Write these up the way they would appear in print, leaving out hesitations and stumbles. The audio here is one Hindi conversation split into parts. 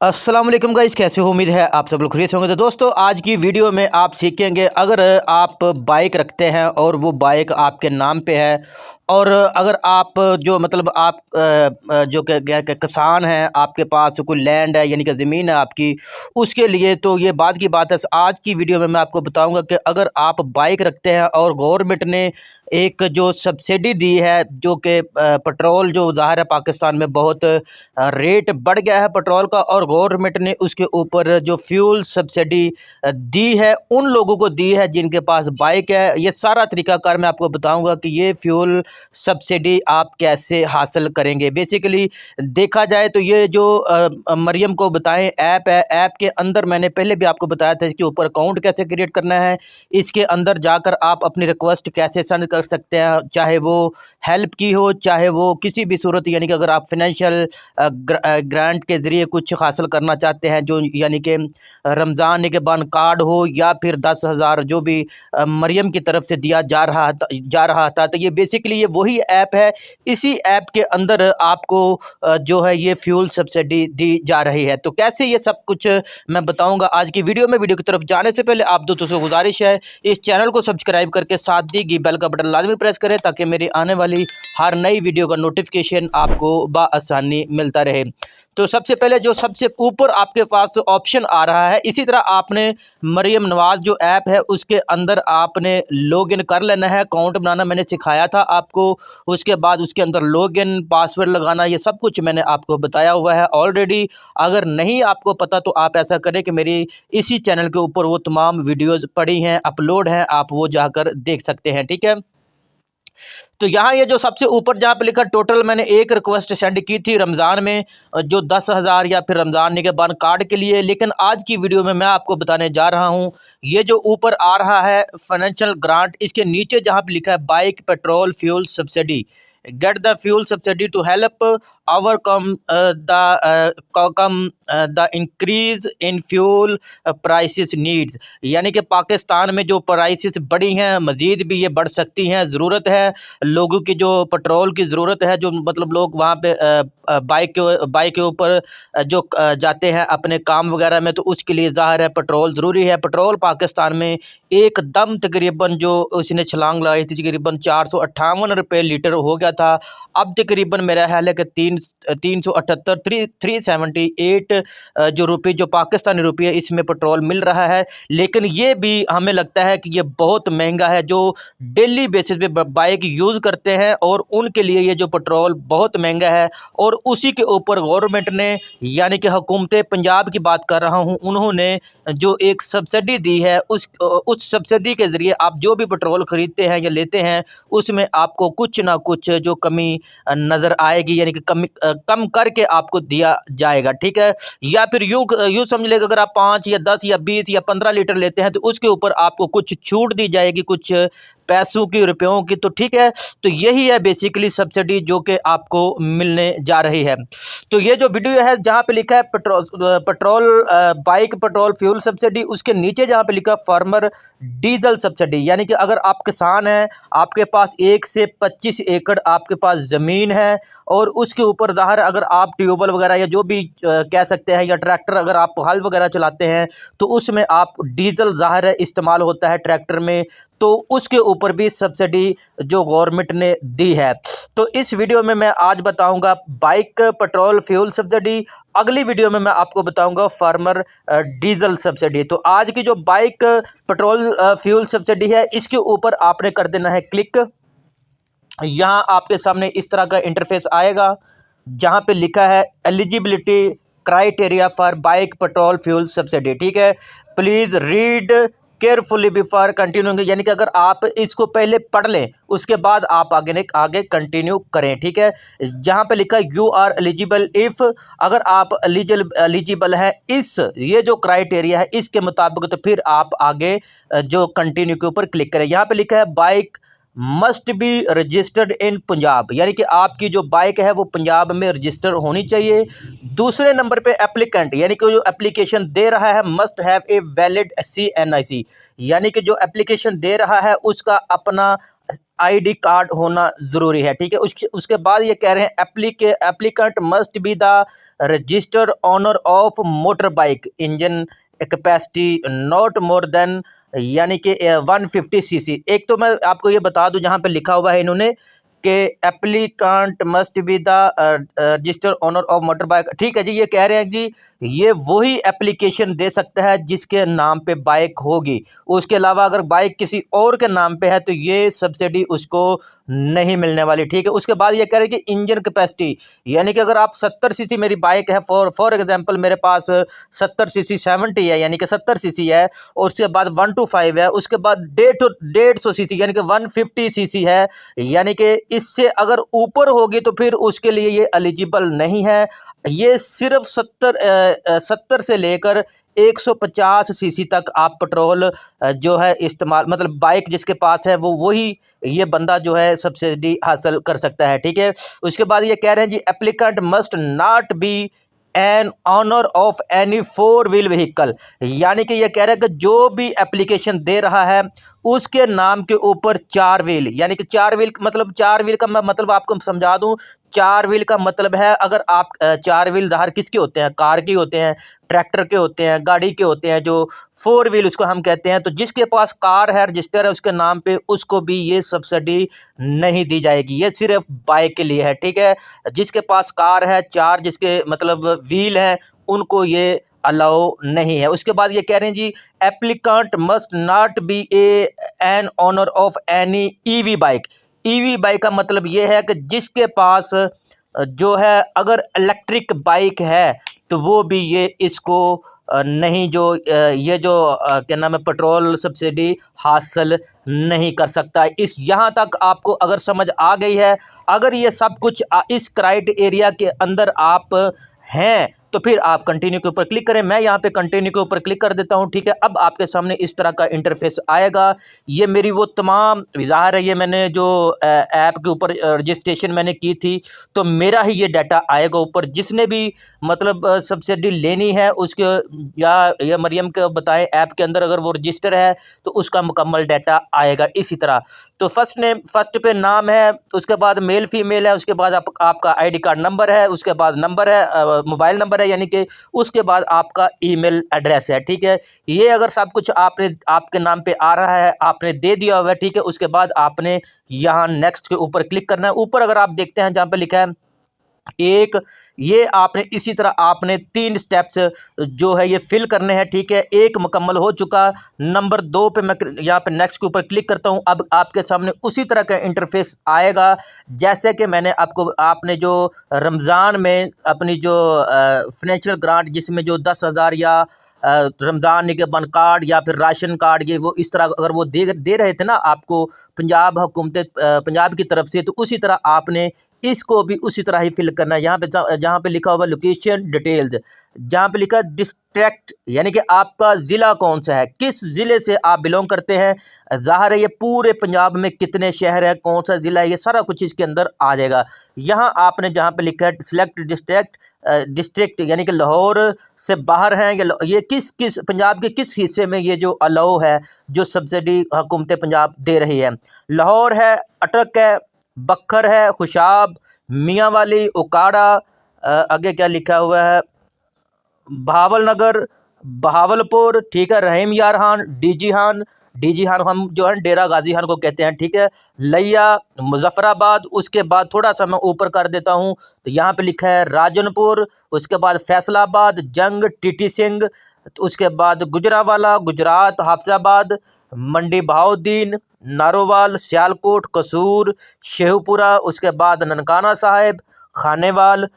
अस्सलाम वालेकुम गाइस, कैसे हो? उम्मीद है आप सब लोग खैरियत से होंगे। तो दोस्तों, आज की वीडियो में आप सीखेंगे, अगर आप बाइक रखते हैं और वो बाइक आपके नाम पे है और अगर आप जो मतलब आप जो किसान हैं, आपके पास कोई लैंड है यानी कि ज़मीन है आपकी, उसके लिए तो ये बात की बात है। आज की वीडियो में मैं आपको बताऊंगा कि अगर आप बाइक रखते हैं और गवर्नमेंट ने एक जो सब्सिडी दी है, जो कि पेट्रोल जो ज़ाहिर है पाकिस्तान में बहुत रेट बढ़ गया है पेट्रोल का, और गवर्नमेंट ने उसके ऊपर जो फ्यूल सब्सिडी दी है उन लोगों को दी है जिनके पास बाइक है। ये सारा तरीकाकार मैं आपको बताऊंगा कि ये फ्यूल सब्सिडी आप कैसे हासिल करेंगे। बेसिकली देखा जाए तो ये जो मरियम को बताएं ऐप है, ऐप के अंदर मैंने पहले भी आपको बताया था इसके ऊपर अकाउंट कैसे क्रिएट करना है, इसके अंदर जाकर आप अपनी रिक्वेस्ट कैसे सेंड कर सकते हैं, चाहे वो हेल्प की हो चाहे वो किसी भी सूरत, यानी कि अगर आप फाइनेंशियल ग्रांट के ज़रिए कुछ हासिल करना चाहते हैं, जो यानी कि रमज़ान के बाद कार्ड हो या फिर 10,000 जो भी मरियम की तरफ से दिया जा रहा था। तो ये बेसिकली ये वही ऐप है। इसी ऐप के अंदर आपको जो है ये फ्यूल सब्सिडी दी जा रही है। तो कैसे ये सब कुछ मैं बताऊंगा आज की वीडियो में। वीडियो की तरफ जाने से पहले आप दोस्तों से गुजारिश है, इस चैनल को सब्सक्राइब करके साथ दी गई बेल का बटन लाजमी प्रेस करें ताकि मेरी आने वाली हर नई वीडियो का नोटिफिकेशन आपको बआसानी मिलता रहे। तो सबसे पहले जो सबसे ऊपर आपके पास ऑप्शन आ रहा है, इसी तरह आपने मरियम नवाज़ जो ऐप है उसके अंदर आपने लॉगिन कर लेना है। अकाउंट बनाना मैंने सिखाया था आपको, उसके बाद उसके अंदर लॉगिन पासवर्ड लगाना, ये सब कुछ मैंने आपको बताया हुआ है ऑलरेडी। अगर नहीं आपको पता तो आप ऐसा करें कि मेरी इसी चैनल के ऊपर वो तमाम वीडियोज़ पड़ी हैं, अपलोड हैं, आप वो जाकर देख सकते हैं, ठीक है। तो यहाँ ये जो सबसे ऊपर जहाँ पे लिखा टोटल, मैंने एक रिक्वेस्ट सेंड की थी रमज़ान में, जो 10,000 या फिर रमज़ान के बाद कार्ड के लिए। लेकिन आज की वीडियो में मैं आपको बताने जा रहा हूँ, ये जो ऊपर आ रहा है फाइनेंशियल ग्रांट, इसके नीचे जहाँ पे लिखा है bike petrol fuel subsidy, get the fuel subsidy to help overcome the increase in fuel prices needs। यानी कि पाकिस्तान में जो प्राइसेस बढ़ी हैं, मज़ीद भी ये बढ़ सकती हैं। ज़रूरत है लोगों की, जो पेट्रोल की ज़रूरत है, जो मतलब लोग वहाँ पे बाइक के ऊपर जो जाते हैं अपने काम वगैरह में, तो उसके लिए ज़ाहिर है पेट्रोल ज़रूरी है। पेट्रोल पाकिस्तान में एकदम तकरीबन जो उसने छलांग लगाई थी, तकरीबन 458 रुपये लीटर हो गया था। अब तकरीबन मेरा ख्याल है कि 378 जो रुपये, जो पाकिस्तानी रुपये, इसमें पेट्रोल मिल रहा है। लेकिन ये भी हमें लगता है कि ये बहुत महंगा है। जो डेली बेसिस पे बाइक यूज़ करते हैं और उनके लिए ये जो पेट्रोल बहुत महंगा है, और उसी के ऊपर गवर्नमेंट ने, यानी कि हुकूमत पंजाब की बात कर रहा हूँ, उन्होंने जो एक सब्सिडी दी है, उस सब्सिडी के ज़रिए आप जो भी पेट्रोल ख़रीदते हैं या लेते हैं, उसमें आपको कुछ ना कुछ जो कमी नज़र आएगी, यानी कि कम करके आपको दिया जाएगा, ठीक है। या फिर यूँ समझ लेगा, अगर आप 5 या 10 या 20 या 15 लीटर लेते हैं तो उसके ऊपर आपको कुछ छूट दी जाएगी, कुछ पैसों की, रुपयों की, तो ठीक है। तो यही है बेसिकली सब्सिडी जो कि आपको मिलने जा रही है। तो ये जो वीडियो है जहाँ पे लिखा है बाइक पेट्रोल फ्यूल सब्सिडी, उसके नीचे जहाँ पे लिखा फार्मर डीजल सब्सिडी, यानी कि अगर आप किसान हैं, आपके पास 1 से 25 एकड़ आपके पास ज़मीन है, और उसके ऊपर ज़ाहिर अगर आप ट्यूबवेल वगैरह या जो भी कह सकते हैं, या ट्रैक्टर अगर आप हल वगैरह चलाते हैं, तो उसमें आप डीजल ज़ाहिर है इस्तेमाल होता है ट्रैक्टर में, तो उसके ऊपर भी सब्सिडी जो गवर्नमेंट ने दी है। तो इस वीडियो में मैं आज बताऊंगा बाइक पेट्रोल फ्यूल सब्सिडी, अगली वीडियो में मैं आपको बताऊंगा फार्मर डीजल सब्सिडी। तो आज की जो बाइक पेट्रोल फ्यूल सब्सिडी है, इसके ऊपर आपने कर देना है क्लिक। यहाँ आपके सामने इस तरह का इंटरफेस आएगा जहाँ पे लिखा है eligibility criteria for bike petrol fuel subsidy, ठीक है। Please read carefully before continue, यानी कि अगर आप इसको पहले पढ़ लें उसके बाद आप आगे कंटिन्यू करें, ठीक है। जहाँ पे लिखा है यू आर एलिजिबल इफ़, अगर आप एलिजिबल हैं इस ये जो क्राइटेरिया है इसके मुताबिक, तो फिर आप आगे जो कंटिन्यू के ऊपर क्लिक करें। यहाँ पे लिखा है bike must be registered in Punjab, यानी कि आपकी जो बाइक है वो पंजाब में रजिस्टर होनी चाहिए। दूसरे नंबर पे एप्लीकेंट, यानी कि जो एप्लीकेशन दे रहा है, must have a valid CNIC, यानी कि जो एप्लीकेशन दे रहा है उसका अपना आईडी कार्ड होना ज़रूरी है, ठीक है। उसके बाद ये कह रहे हैं applicant must be the registered owner of motor bike engine capacity not more than, यानी कि 150 सीसी। एक तो मैं आपको ये बता दूं, जहाँ पे लिखा हुआ है इन्होंने कि applicant must be the register owner of motor bike, ठीक है जी। ये कह रहे हैं कि ये वही एप्लीकेशन दे सकता है जिसके नाम पे बाइक होगी। उसके अलावा अगर बाइक किसी और के नाम पे है तो ये सब्सिडी उसको नहीं मिलने वाली, ठीक है। उसके बाद ये कह रहे हैं कि इंजन कैपेसिटी, यानी कि अगर आप 70 सीसी मेरी बाइक है, फॉर एग्जांपल मेरे पास 70 सीसी 70 है, यानी कि 70 सीसी है, और उसके बाद 125 है, उसके बाद 150 सीसी यानी कि 150 सीसी है, यानी कि इससे अगर ऊपर होगी तो फिर उसके लिए ये एलिजिबल नहीं है। ये सिर्फ 70 से लेकर 150 सीसी तक आप पेट्रोल जो है इस्तेमाल, मतलब बाइक जिसके पास है वो वही ये बंदा जो है सब्सिडी हासिल कर सकता है, ठीक है। उसके बाद ये कह रहे हैं जी applicant must not be an owner of any 4 wheel vehicle, यानी कि ये कह रहा है कि जो भी एप्लीकेशन दे रहा है उसके नाम के ऊपर 4 व्हील, यानी कि 4 व्हील मतलब 4 व्हील का मैं मतलब आपको समझा दूं। 4 व्हील का मतलब है, अगर आप 4 व्हील धार किसके होते हैं, कार के होते हैं, ट्रैक्टर के होते हैं, गाड़ी के होते हैं, जो 4 व्हील उसको हम कहते हैं। तो जिसके पास कार है, रजिस्टर है उसके नाम पे, उसको भी ये सब्सिडी नहीं दी जाएगी। ये सिर्फ बाइक के लिए है, ठीक है। जिसके पास कार है, 4 जिसके मतलब व्हील है, उनको ये अलाउ नहीं है। उसके बाद ये कह रहे हैं जी applicant must not be an owner of any EV bike. EV bike का मतलब ये है कि जिसके पास जो है अगर इलेक्ट्रिक बाइक है तो वो भी ये इसको नहीं, जो ये जो क्या नाम है पेट्रोल सब्सिडी हासिल नहीं कर सकता। इस यहाँ तक आपको अगर समझ आ गई है, अगर ये सब कुछ इस क्राइटेरिया के अंदर आप हैं तो फिर आप कंटिन्यू के ऊपर क्लिक करें। मैं यहाँ पे कंटिन्यू के ऊपर क्लिक कर देता हूँ, ठीक है। अब आपके सामने इस तरह का इंटरफेस आएगा। ये मेरी वो तमाम ज़ाहिर है, ये मैंने जो ऐप के ऊपर रजिस्ट्रेशन मैंने की थी तो मेरा ही ये डाटा आएगा ऊपर। जिसने भी मतलब सब्सिडी लेनी है उसके, या मरियम के बताएं ऐप के अंदर अगर वो रजिस्टर है तो उसका मुकम्मल डाटा आएगा इसी तरह। तो फर्स्ट पे नाम है, उसके बाद मेल फीमेल है, उसके बाद आपका आईडी कार्ड नंबर है, उसके बाद नंबर है, मोबाइल नंबर है, यानी कि उसके बाद आपका ईमेल एड्रेस है, ठीक है। ये अगर सब कुछ आपके नाम पे आ रहा है, आपने दे दिया हुआ है, ठीक है। उसके बाद आपने यहाँ नेक्स्ट के ऊपर क्लिक करना है। ऊपर अगर आप देखते हैं जहाँ पे लिखा है एक, ये आपने इसी तरह आपने 3 स्टेप्स जो है ये फिल करने हैं, ठीक है। एक मुकम्मल हो चुका। नंबर 2 पे मैं यहाँ पे नेक्स्ट के ऊपर क्लिक करता हूँ। अब आपके सामने उसी तरह का इंटरफेस आएगा जैसे कि मैंने आपने जो रमज़ान में अपनी जो फाइनेंशियल ग्रांट जिसमें जो 10,000 या रमज़ान निगहबान कार्ड या फिर राशन कार्ड, ये वो इस तरह अगर वो दे रहे थे ना आपको पंजाब हुकूमत पंजाब की तरफ से, तो उसी तरह आपने इसको भी उसी तरह ही फिल करना है। यहाँ पे जहाँ पे लिखा हुआ लोकेशन डिटेल्स, जहाँ पे लिखा डिस्ट्रिक्ट, यानी कि आपका ज़िला कौन सा है, किस ज़िले से आप बिलोंग करते हैं। ज़ाहिर है ये पूरे पंजाब में कितने शहर है, कौन सा ज़िला है, ये सारा कुछ इसके अंदर आ जाएगा। यहाँ आपने जहाँ पे लिखा है सिलेक्ट डिस्ट्रिक्ट, यानी कि लाहौर से बाहर हैं, ये किस पंजाब के किस हिस्से में ये जो अलाउ है, जो सब्सिडी हुकूमत पंजाब दे रही है। लाहौर है, अटक है, बखर है, खुशाब, मियाँ वाली, उकाड़ा, आगे क्या लिखा हुआ है, भावलनगर, बहावलपुर, ठीक है, रहीम यार खान, डीजी खान हम जो है डेरा गाजी खान को कहते हैं, ठीक है, लिया, मुजफ्फराबाद। उसके बाद थोड़ा सा मैं ऊपर कर देता हूँ तो यहाँ पे लिखा है राजनपुर, उसके बाद फैसलाबाद, जंग, टीटी सिंह, उसके बाद गुजरावाला, गुजरात, हाफिजाबाद, मंडी बहाउद्दीन, नारोवाल, सियालकोट, कसूर, शेहपुरा, उसके बाद ननकाना साहिब, खानेवाल,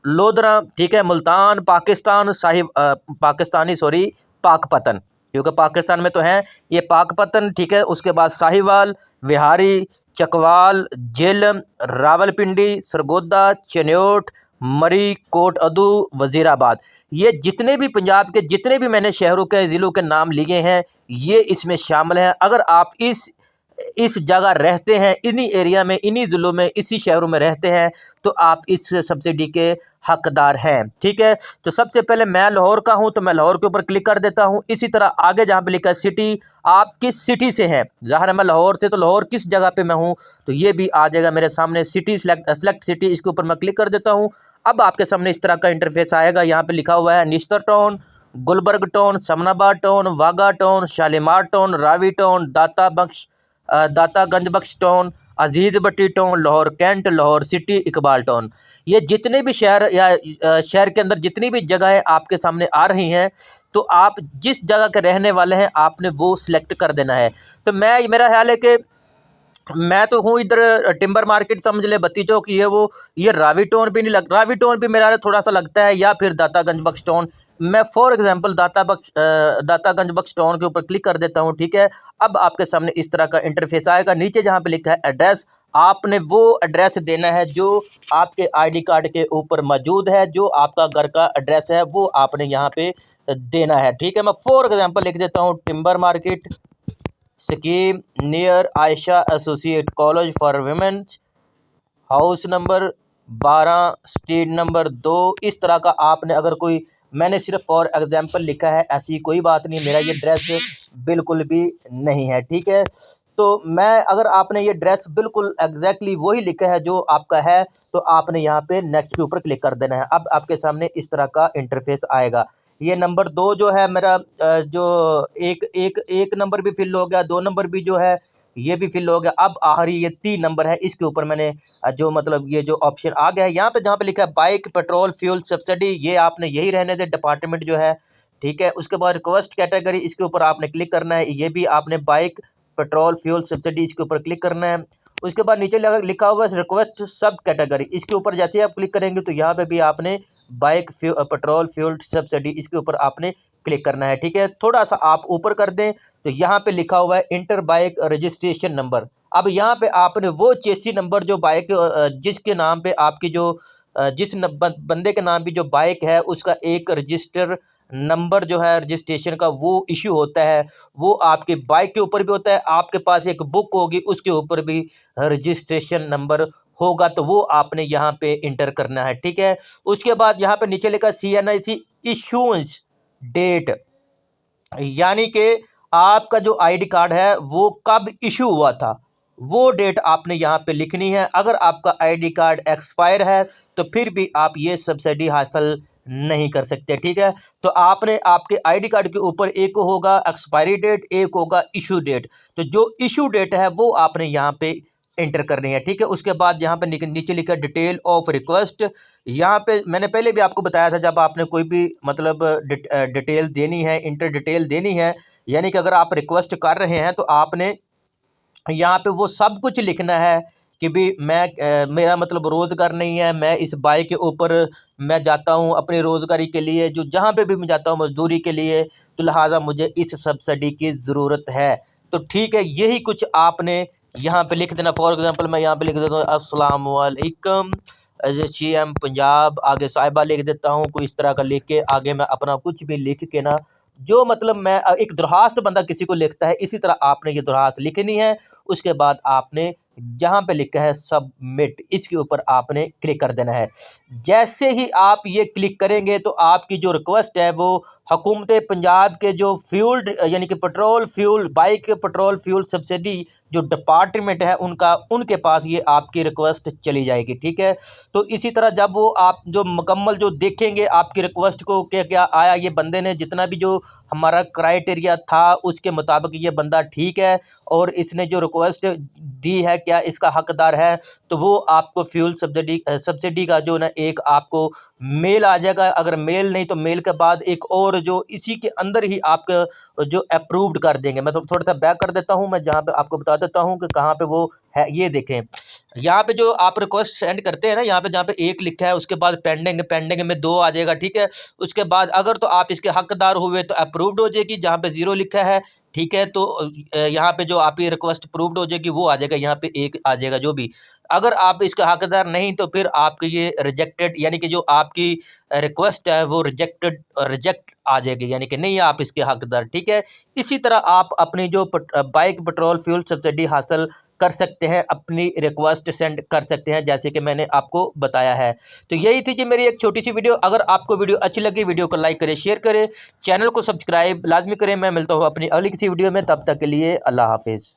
लोधरा, ठीक है, मुल्तान, पाकिस्तान, पाकपतन, क्योंकि पाकिस्तान में तो हैं ये पाकपतन, ठीक है। उसके बाद साहिवाल, विहारी, चकवाल, झेलम, रावलपिंडी, सरगोदा, चन्योट, मरी, कोट अदू, वज़ीराबाद। ये जितने भी पंजाब के जितने भी मैंने शहरों के ज़िलों के नाम लिए हैं ये इसमें शामिल हैं। अगर आप इस इस जगह रहते हैं, इन्हीं एरिया में, इन्हीं ज़िलों में, इसी शहरों में रहते हैं, तो आप इस सब्सिडी के हकदार हैं। ठीक है, तो सबसे पहले मैं लाहौर का हूं तो मैं लाहौर के ऊपर क्लिक कर देता हूं। इसी तरह आगे जहां पे लिखा है सिटी, आप किस सिटी से हैं, ज़ाहिर है मैं लाहौर से, तो लाहौर किस जगह पे मैं हूं, तो ये भी आ जाएगा मेरे सामने। सिटी सेलेक्ट सिटी, इसके ऊपर मैं क्लिक कर देता हूँ। अब आपके सामने इस तरह का इंटरफेस आएगा। यहाँ पे लिखा हुआ है Nishtar town, Gulberg town, Samanabad town, Wagah town, Shalimar town, Ravi town, Data Ganj Bakhsh town, Aziz Bhatti town, Lahore cantt, Lahore city, Iqbal town. ये जितने भी शहर या शहर के अंदर जितनी भी जगहें आपके सामने आ रही हैं, तो आप जिस जगह के रहने वाले हैं आपने वो सिलेक्ट कर देना है। तो मेरा ख्याल है कि मैं तो हूँ इधर टिम्बर मार्केट, समझ ले, बत्ती चौक, ये वो, ये रावी टाउन भी नहीं लग, रावी टाउन भी मेरा थोड़ा सा लगता है, या फिर दातागंज बख्श टाउन। मैं for example Dataganj Bakhsh town के ऊपर क्लिक कर देता हूँ। ठीक है, अब आपके सामने इस तरह का इंटरफेस आएगा। नीचे जहाँ पे लिखा है एड्रेस, आपने वो एड्रेस देना है जो आपके ID कार्ड के ऊपर मौजूद है, जो आपका घर का एड्रेस है वो आपने यहाँ पे देना है। ठीक है, मैं फॉर एग्जाम्पल लिख देता हूँ timber market scheme near Ayesha associate college for women, house number 12, street number 2। इस तरह का आपने, अगर कोई, मैंने सिर्फ फॉर एग्जांपल लिखा है, ऐसी कोई बात नहीं, मेरा ये ड्रेस बिल्कुल भी नहीं है। ठीक है, तो मैं, अगर आपने ये ड्रेस बिल्कुल एग्जैक्टली वही लिखा है जो आपका है, तो आपने यहाँ पे नेक्स्ट के ऊपर क्लिक कर देना है। अब आपके सामने इस तरह का इंटरफेस आएगा। ये नंबर 2 जो है मेरा, जो एक नंबर भी फिल हो गया, 2 नंबर भी जो है ये भी फिल हो गया। अब आखिरी ये 3 नंबर है, इसके ऊपर मैंने जो मतलब ये जो ऑप्शन आ गया है यहाँ पे, जहाँ पे लिखा है बाइक पेट्रोल फ्यूल सब्सिडी, ये आपने यही रहने दे, डिपार्टमेंट जो है। ठीक है, उसके बाद रिक्वेस्ट कैटेगरी, इसके ऊपर आपने क्लिक करना है, ये भी आपने बाइक पेट्रोल फ्यूल सब्सिडी, इसके ऊपर क्लिक करना है। उसके बाद नीचे लिखा हुआ है रिक्वेस्ट सब कैटेगरी, इसके ऊपर जैसे ही आप क्लिक करेंगे तो यहाँ पे भी आपने बाइक पेट्रोल फ्यूल सब्सिडी, इसके ऊपर आपने क्लिक करना है। ठीक है, थोड़ा सा आप ऊपर कर दें तो यहाँ पे लिखा हुआ है इंटर बाइक रजिस्ट्रेशन नंबर। अब यहाँ पे आपने वो चेसी नंबर जो बाइक, जिसके नाम पे आपकी जो बंदे के नाम भी जो बाइक है, उसका एक रजिस्टर नंबर जो है रजिस्ट्रेशन का वो इशू होता है, वो आपके बाइक के ऊपर भी होता है। आपके पास एक बुक होगी, उसके ऊपर भी रजिस्ट्रेशन नंबर होगा, तो वो आपने यहाँ पे इंटर करना है। ठीक है, उसके बाद यहाँ पे नीचे लिखा CNIC इशूंस डेट, यानी कि आपका जो ID कार्ड है वो कब इशू हुआ था, वो डेट आपने यहाँ पे लिखनी है। अगर आपका ID कार्ड एक्सपायर है तो फिर भी आप ये सब्सिडी हासिल नहीं कर सकते। ठीक है, तो आपने आपके ID कार्ड के ऊपर एक होगा एक्सपायरी डेट, एक होगा इशू डेट, तो जो इशू डेट है वो आपने यहाँ पे एंटर करनी है। ठीक है, उसके बाद यहाँ पे नीचे लिखा डिटेल ऑफ रिक्वेस्ट। यहाँ पे मैंने पहले भी आपको बताया था, जब आपने कोई भी मतलब डिटेल देनी है, इंटर डिटेल देनी है, यानी कि अगर आप रिक्वेस्ट कर रहे हैं तो आपने यहाँ पे वो सब कुछ लिखना है कि भी मेरा मतलब रोज़गार नहीं है, मैं इस बाइक के ऊपर मैं जाता हूँ अपनी रोज़गारी के लिए, जो जहाँ पे भी मैं जाता हूँ मजदूरी के लिए, तो लिहाजा मुझे इस सब्सिडी की ज़रूरत है। तो ठीक है, यही कुछ आपने यहाँ पे लिख देना। फॉर एग्जांपल मैं यहाँ पे लिख देता हूँ अस्सलाम वालेकुम CM पंजाब, आगे साहिबा लिख देता हूँ, कोई इस तरह का लिख के आगे मैं अपना कुछ भी लिख के ना, जो मतलब मैं एक दरख्वास्त बंदा किसी को लिखता है, इसी तरह आपने ये दरख्वास्त लिखनी है। उसके बाद आपने जहाँ पे लिखा है सबमिट, इसके ऊपर आपने क्लिक कर देना है। जैसे ही आप ये क्लिक करेंगे तो आपकी जो रिक्वेस्ट है वो हुकूमत पंजाब के जो फ्यूल, यानी कि petrol fuel, bike petrol fuel subsidy जो डिपार्टमेंट है उनके पास ये आपकी रिक्वेस्ट चली जाएगी। ठीक है, तो इसी तरह जब वो आप जो मुकम्मल जो देखेंगे आपकी रिक्वेस्ट को, क्या क्या आया, ये बंदे ने जितना भी जो हमारा क्राइटेरिया था उसके मुताबिक ये बंदा ठीक है और इसने जो रिक्वेस्ट दी है क्या इसका हकदार है, तो वो आपको फ्यूल सब्सिडी का जो ना एक आपको मेल आ जाएगा। अगर मेल नहीं तो मेल के बाद एक और जो इसी के अंदर ही आपका जो अप्रूव्ड कर देंगे। मैं तो थोड़ा सा बैक कर देता हूँ, मैं जहाँ पे आपको बता देता हूँ कि कहाँ पे वो है। ये देखें, यहाँ पे जो आप रिक्वेस्ट सेंड करते हैं ना, यहाँ पे जहाँ पे 1 लिखा है, उसके बाद पेंडिंग में 2 आ जाएगा। ठीक है, उसके बाद अगर तो आप इसके हकदार हुए तो अप्रूव्ड हो जाएगी, जहाँ पे 0 लिखा है ठीक है, तो यहाँ पे जो आपकी रिक्वेस्ट अप्रूव्ड हो जाएगी वो आ जाएगा, यहाँ पे एक आ जाएगा जो भी। अगर आप इसका हकदार नहीं तो फिर आपकी ये रिजेक्टेड यानी कि जो आपकी रिक्वेस्ट है वो रिजेक्ट आ जाएगी, यानी कि नहीं आप इसके हकदार। ठीक है, इसी तरह आप अपनी जो बाइक पेट्रोल फ्यूल सब्सिडी हासिल कर सकते हैं, अपनी रिक्वेस्ट सेंड कर सकते हैं, जैसे कि मैंने आपको बताया है। तो यही थी जी मेरी एक छोटी सी वीडियो। अगर आपको वीडियो अच्छी लगी, वीडियो को लाइक करें, शेयर करें, चैनल को सब्सक्राइब लाजमी करें। मैं मिलता हूँ अपनी अगली किसी वीडियो में, तब तक के लिए अल्लाह हाफिज़।